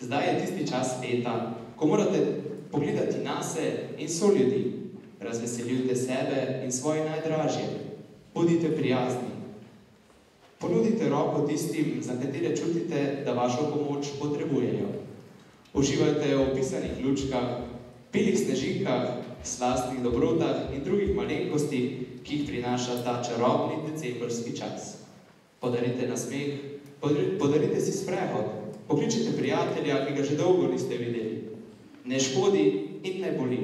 Zdaj je tisti čas leta, ko morate pogledati nase in soljudi. Razveseljujte sebe in svoje najdražje. Bodite prijazni. Ponudite roko tistim, za katere čutite, da vašo pomoč potrebujejo. Uživajte v opisanih lučkah, belih snežinkah, slastnih dobrotah in drugih malenkosti, ki jih prinaša ta čarobni decembrski čas. Podarite nasmeh, podarite si sprehod, pokličite prijatelja, ki ga že dolgo niste videli. Ne škodi in ne boli.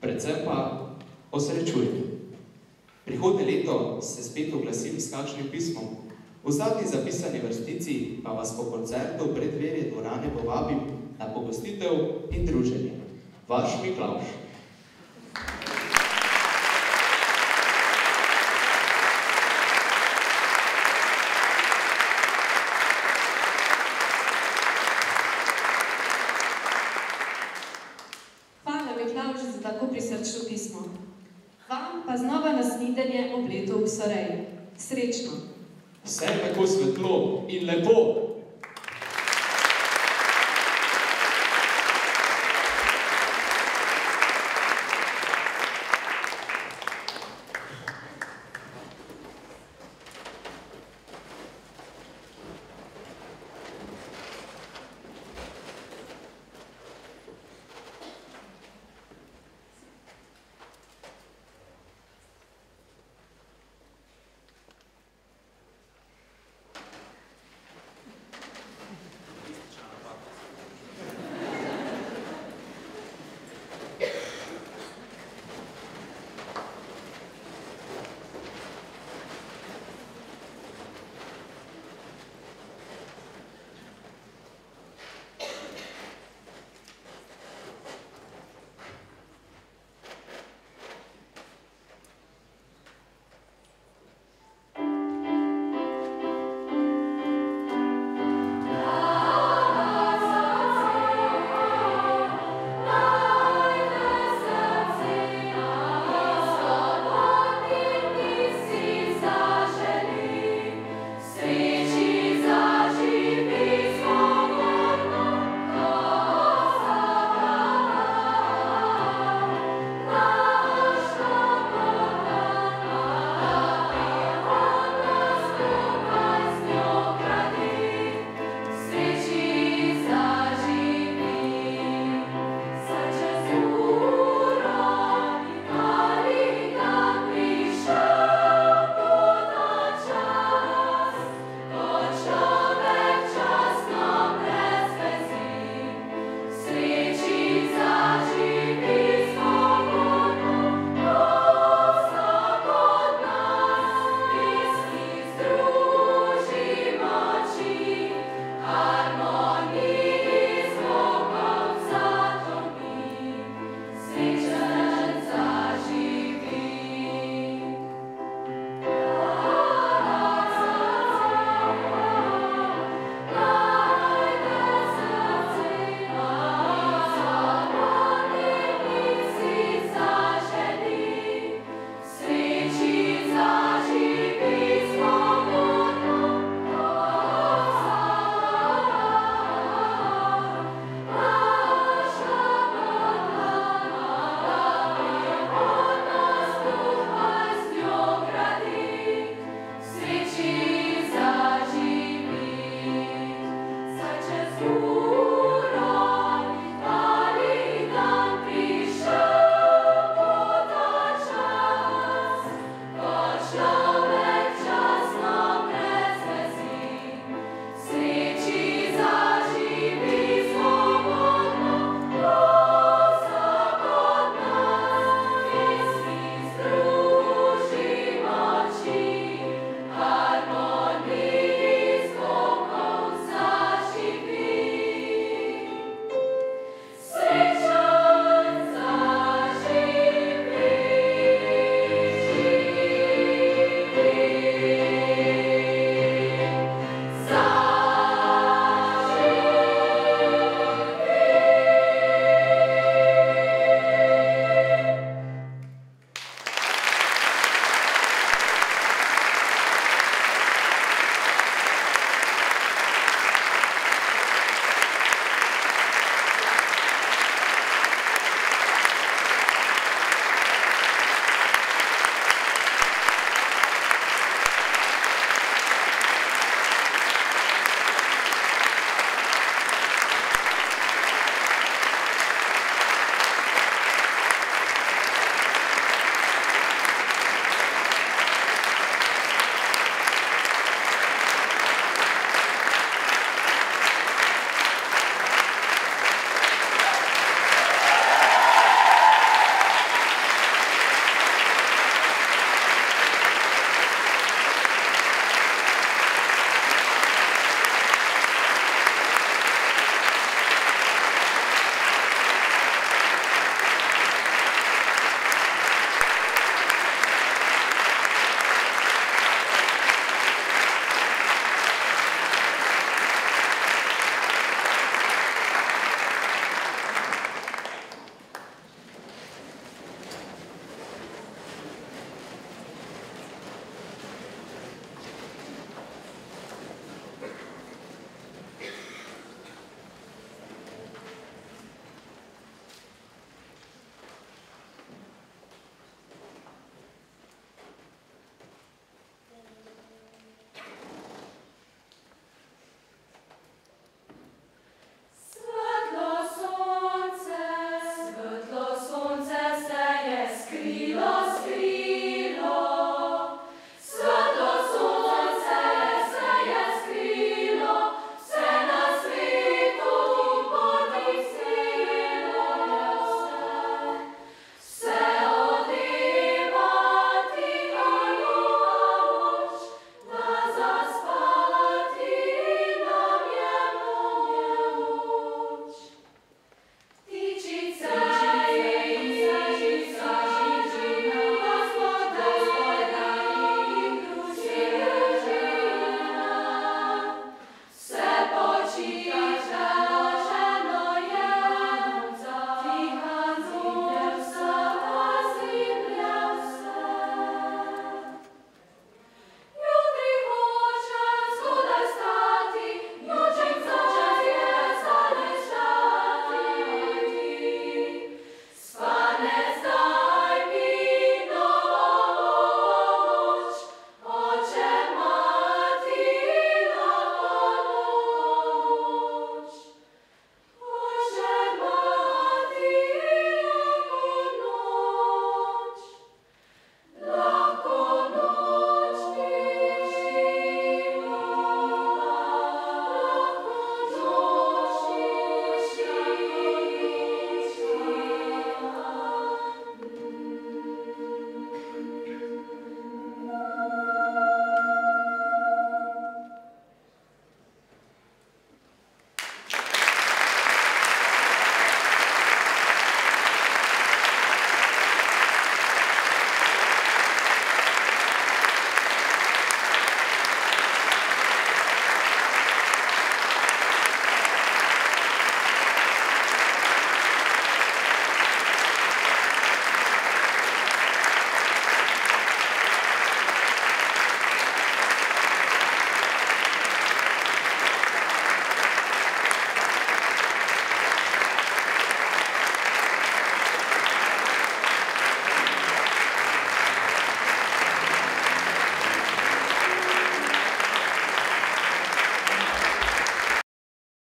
Predvsem pa osrečujte. Prihodnje leto se spet oglasim s kakšnim pismom. V zadnji zapisani vrstici pa vas po koncertu v predverje dvorane povabim na pogostitev in druženje. Vaš Miklavž. Hvala, Miklavž, za tako prisrčno pismo. Vam pa znova nasnidenje ob letu v Soreji. Srečno! Vse tako svetlo in lepo!